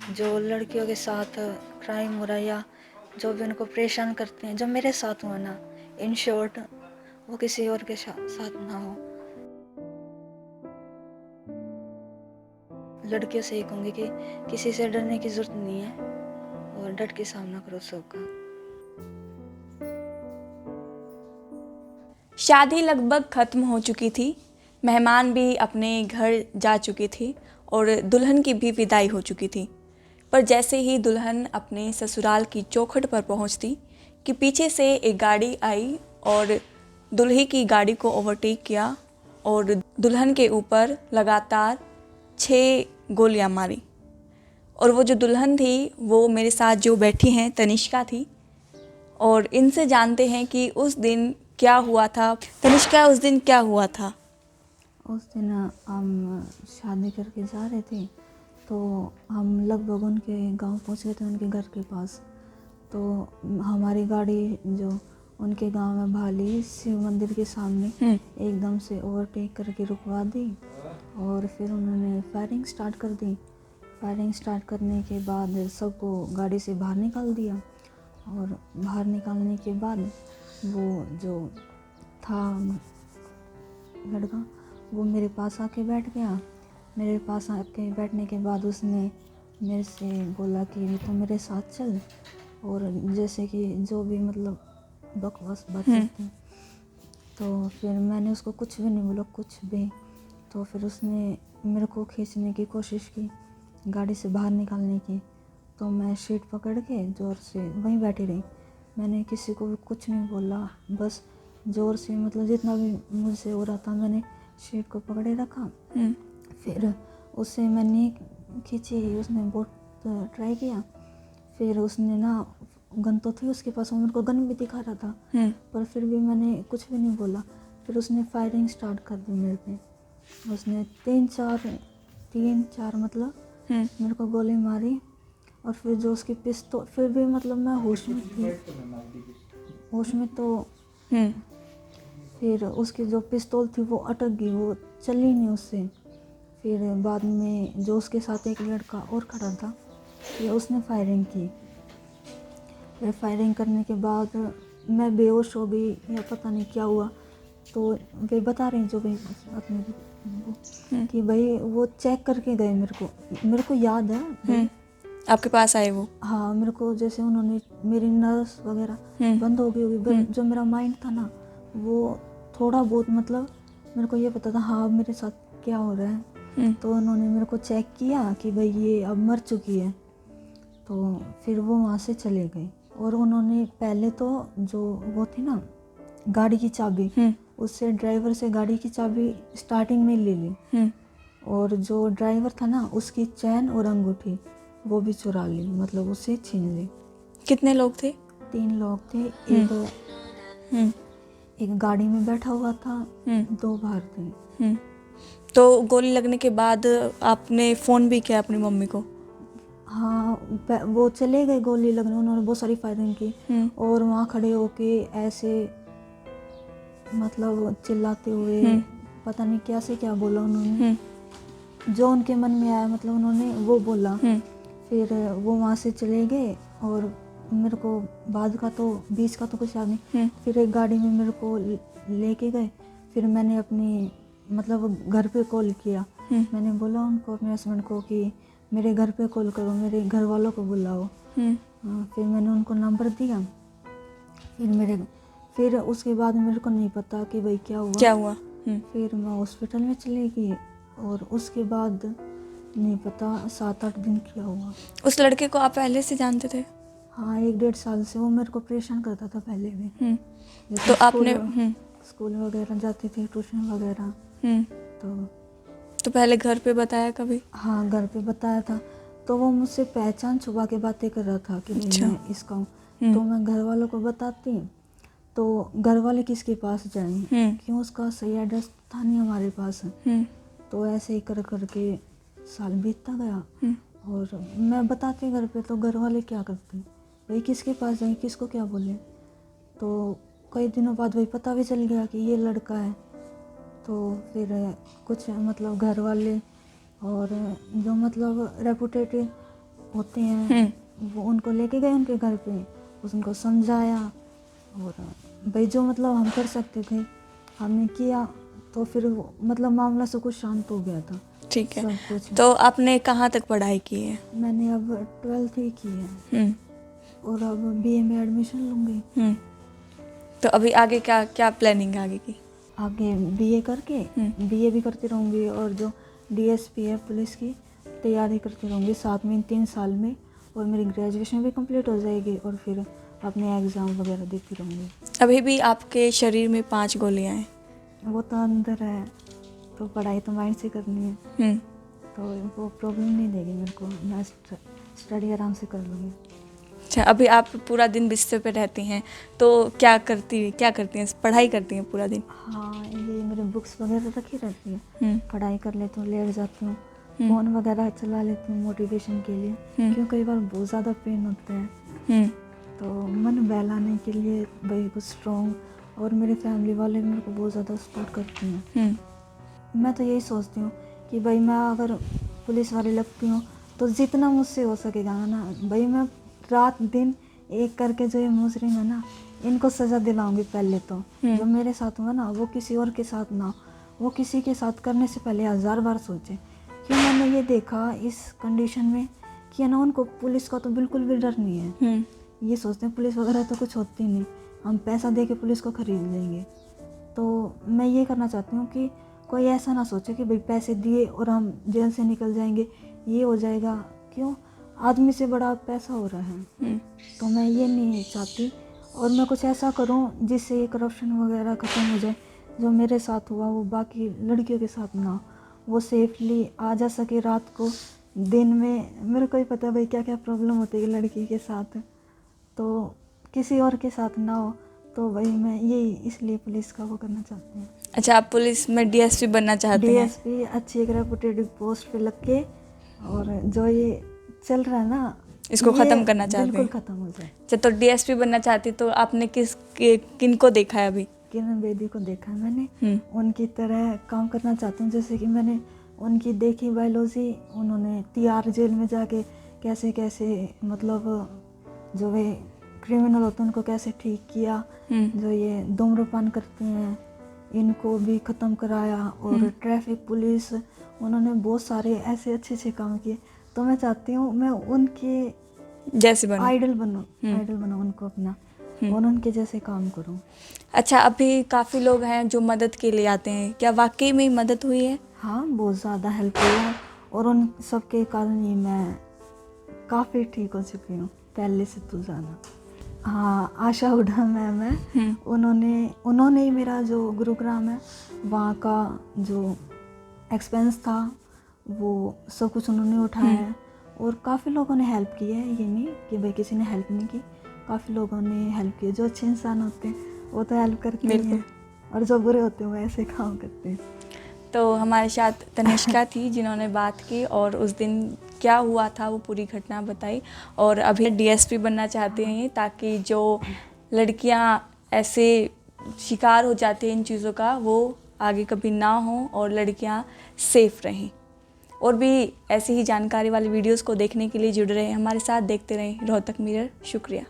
जो लड़कियों के साथ क्राइम हो रहा है या जो भी उनको परेशान करते हैं, जो मेरे साथ हुआ ना, इन शॉर्ट वो किसी और के साथ ना हो। लड़कियों से ये कहूँगी कि किसी से डरने की ज़रूरत नहीं है और डट के सामना करो सबका। शादी लगभग ख़त्म हो चुकी थी, मेहमान भी अपने घर जा चुके थे और दुल्हन की भी विदाई हो चुकी थी। पर जैसे ही दुल्हन अपने ससुराल की चौखट पर पहुंचती कि पीछे से एक गाड़ी आई और दुल्हे की गाड़ी को ओवरटेक किया और दुल्हन के ऊपर लगातार 6 गोलियां मारी। और वो जो दुल्हन थी वो मेरे साथ जो बैठी हैं तनिष्का थी, और इनसे जानते हैं कि उस दिन क्या हुआ था। तनिष्का, उस दिन क्या हुआ था? उस दिन हम शादी करके जा रहे थे, तो हम लगभग उनके गांव पहुंच गए थे, उनके घर के पास। तो हमारी गाड़ी जो उनके गांव में भाली शिव मंदिर के सामने एकदम से ओवरटेक करके रुकवा दी और फिर उन्होंने फायरिंग स्टार्ट कर दी। फायरिंग स्टार्ट करने के बाद सबको गाड़ी से बाहर निकाल दिया और बाहर निकालने के बाद वो जो था लड़का वो मेरे पास आके बैठ गया। मेरे पास आके बैठने के बाद उसने मेरे से बोला कि तो मेरे साथ चल, और जैसे कि जो भी मतलब बकवास बातें थी। तो फिर मैंने उसको कुछ भी नहीं बोला, कुछ भी। तो फिर उसने मेरे को खींचने की कोशिश की, गाड़ी से बाहर निकालने की। तो मैं सीट पकड़ के ज़ोर से वहीं बैठी रही। मैंने किसी को भी कुछ नहीं बोला, बस ज़ोर से मतलब जितना भी मुझसे हो रहा था मैंने सीट को पकड़े रखा। फिर उससे मैंने खींची, उसने बहुत ट्राई किया। फिर उसने ना गन तो थी उसके पास, वो मेरे को गन भी दिखा रहा था, पर फिर भी मैंने कुछ भी नहीं बोला। फिर उसने फायरिंग स्टार्ट कर दी मेरे पे। उसने तीन चार मतलब मेरे को गोली मारी। और फिर जो उसकी पिस्तौल, फिर भी मतलब मैं होश में थी, होश में। तो फिर उसकी जो पिस्तौल थी वो अटक गई, वो चली नहीं उससे। फिर बाद में जो उसके साथ एक लड़का और खड़ा था, फिर उसने फायरिंग की। फिर फायरिंग करने के बाद मैं बेहोश हो गई या पता नहीं क्या हुआ। तो वे बता रहे हैं जो भी अपने कि भाई वो चेक करके गए। मेरे को याद है आपके पास आए वो? हाँ, मेरे को जैसे उन्होंने मेरी नर्व्स वगैरह बंद हो गई होगी, जो मेरा माइंड था ना वो थोड़ा बहुत मतलब मेरे को ये पता था हाँ मेरे साथ क्या हो रहा है। तो उन्होंने मेरे को चेक किया कि भाई ये अब मर चुकी है। तो फिर वो वहाँ से चले गए और उन्होंने पहले तो जो वो थी ना गाड़ी की चाबी, उससे ड्राइवर से गाड़ी की चाबी स्टार्टिंग में ले ली। और जो ड्राइवर था ना उसकी चैन और अंगूठी वो भी चुरा ली, मतलब उसे छीन ली। कितने लोग थे? 3 लोग थे। एक गाड़ी में बैठा हुआ था, 2 बाहर थे। तो गोली लगने के बाद आपने फ़ोन भी किया अपनी मम्मी को? हाँ, वो चले गए गोली लगने, उन्होंने बहुत सारी फायरिंग की और वहाँ खड़े होके ऐसे मतलब चिल्लाते हुए पता नहीं क्या से क्या बोला उन्होंने, जो उनके मन में आया मतलब उन्होंने वो बोला। फिर वो वहाँ से चले गए और मेरे को बाद का तो बीच का तो कुछ याद नहीं। फिर एक गाड़ी में मेरे को लेके गए। फिर मैंने अपनी मतलब घर पे कॉल किया। मैंने बोला उनको, अपने हस्बैंड को, कि मेरे घर पे कॉल करो, मेरे घर वालों को बुलाओ। फिर मैंने उनको नंबर दिया। फिर उसके बाद मेरे को नहीं पता कि भाई क्या हुआ। फिर मैं हॉस्पिटल में चली गई और उसके बाद नहीं पता 7-8 दिन क्या हुआ। उस लड़के को आप पहले से जानते थे? हाँ, 1-1.5 साल से वो मेरे को परेशान करता था पहले भी। तो आपने स्कूल वगैरह जाती थी, ट्यूशन वगैरह। तो पहले घर पे बताया कभी? हाँ, घर पे बताया था। तो वो मुझसे पहचान छुपा के बातें कर रहा था कि मैं इसका हूँ। तो मैं घर वालों को बताती तो घर वाले किसके पास जाएं, क्यों, उसका सही एड्रेस था नहीं हमारे पास। तो ऐसे ही कर करके साल बीतता गया और मैं बताती घर पे तो घर वाले क्या करते, भाई किसके पास जाएं, किसको क्या बोले। तो कई दिनों बाद वही पता भी चल गया कि ये लड़का है। तो फिर कुछ मतलब घर वाले और जो मतलब रेपुटेटेड होते हैं, वो उनको लेके गए उनके घर पे, उनको समझाया, और भाई जो मतलब हम कर सकते थे हमने किया, तो फिर वो मतलब मामला सब कुछ शांत हो गया था। ठीक है। सब कुछ तो आपने कहाँ तक पढ़ाई की है? मैंने अब 12th ही की है और अब BA में एडमिशन लूँगी। तो अभी आगे क्या क्या प्लानिंग है आगे की? आगे BA करके BA भी करती रहूँगी और जो DSP है पुलिस की तैयारी करती रहूँगी साथ में 3 साल में, और मेरी ग्रेजुएशन भी कंप्लीट हो जाएगी और फिर अपने एग्ज़ाम वगैरह देती रहूँगी। अभी भी आपके शरीर में 5 गोलियां हैं। वो तो अंदर है, तो पढ़ाई तो माइंड से करनी है, तो वो प्रॉब्लम नहीं देगी मेरे को, मैं स्टडी आराम से कर लूँगी। अच्छा, अभी आप पूरा दिन बिस्तर पे रहती हैं तो क्या करती हैं? पढ़ाई करती हैं पूरा दिन? हाँ, ये मेरे बुक्स वगैरह रखी रहती है, पढ़ाई कर लेती हूँ, लेट जाती हूँ, फ़ोन वगैरह चला लेती हूँ मोटिवेशन के लिए, क्योंकि कई बार बहुत ज़्यादा पेन होता है, तो मन बहलाने के लिए भाई कुछ स्ट्रॉन्ग, और मेरे फैमिली वाले मेरे को बहुत ज़्यादा सपोर्ट करते हैं। मैं तो यही सोचती हूँ कि भाई मैं अगर पुलिस वाली लगती हूँ तो जितना मुझसे हो सकेगा ना भाई, मैं रात दिन एक करके जो ये मुजरिम है ना इनको सज़ा दिलाऊंगी पहले तो। जो मेरे साथ हुआ ना वो किसी और के साथ ना हो, वो किसी के साथ करने से पहले 1000 बार सोचे। क्यों मैंने ये देखा इस कंडीशन में कि ना उनको पुलिस का तो बिल्कुल भी डर नहीं है, ये सोचते हैं पुलिस वगैरह तो कुछ होती नहीं, हम पैसा दे के पुलिस को ख़रीद लेंगे। तो मैं ये करना चाहती हूँ कि कोई ऐसा ना सोचे कि भाई पैसे दिए और हम जेल से निकल जाएंगे, ये हो जाएगा, क्यों आदमी से बड़ा पैसा हो रहा है। तो मैं ये नहीं चाहती, और मैं कुछ ऐसा करूँ जिससे ये करप्शन वगैरह ख़त्म हो जाए। जो मेरे साथ हुआ वो बाकी लड़कियों के साथ ना हो, वो सेफली आ जा सके रात को, दिन में मेरे को ही पता है भाई क्या क्या प्रॉब्लम होती है लड़की के साथ, तो किसी और के साथ ना हो। तो भाई मैं यही इसलिए पुलिस का वो करना चाहती हूँ। अच्छा, आप पुलिस में DSP बनना चाहते हैं? DSP अच्छी एक रेपुटेड पोस्ट पे लग के, और जो ये चल रहा है ना इसको ख़त्म करना चाहते हैं? बिल्कुल ख़त्म हो जाए। अच्छा, तो DSP बनना चाहती तो आपने किनको देखा है अभी? किरण बेदी को देखा है मैंने, उनकी तरह काम करना चाहती हूँ। जैसे कि मैंने उनकी देखी बायोलॉजी, उन्होंने तिहाड़ जेल में जाके कैसे कैसे मतलब जो वे क्रिमिनल होते हैं उनको कैसे ठीक किया, जो ये धूम्रपान करते हैं इनको भी ख़त्म कराया, और ट्रैफिक पुलिस, उन्होंने बहुत सारे ऐसे अच्छे अच्छे काम किए। तो मैं चाहती हूँ मैं उनके जैसे आइडल बनूँ उनको अपना, और उनके जैसे काम करूँ। अच्छा, अभी काफ़ी लोग हैं जो मदद के लिए आते हैं, क्या वाकई में मदद हुई है? हाँ, बहुत ज़्यादा हेल्प हुई है, और उन सब के कारण ही मैं काफ़ी ठीक हो चुकी हूँ पहले से तो ज़्यादा। हाँ, आशा हुड्डा मैम है, उन्होंने ही मेरा जो गुरुग्राम है वहाँ का जो एक्सपेंस था वो सब कुछ उन्होंने उठाया है, और काफ़ी लोगों ने हेल्प की है, ये नहीं कि भाई किसी ने हेल्प नहीं की, काफ़ी लोगों ने हेल्प की। जो अच्छे इंसान होते हैं वो तो हेल्प करते हैं, और जो बुरे होते हैं वो ऐसे काम करते हैं। तो हमारे साथ तनिष्का थी जिन्होंने बात की और उस दिन क्या हुआ था वो पूरी घटना बताई, और अभी DSP बनना चाहते हैं ताकि जो लड़कियां ऐसे शिकार हो जाती हैं इन चीज़ों का वो आगे कभी ना हो और लड़कियां सेफ रहें। और भी ऐसी ही जानकारी वाली वीडियोस को देखने के लिए जुड़ रहे हैं हमारे साथ, देखते रहें रोहतक मिरर। शुक्रिया।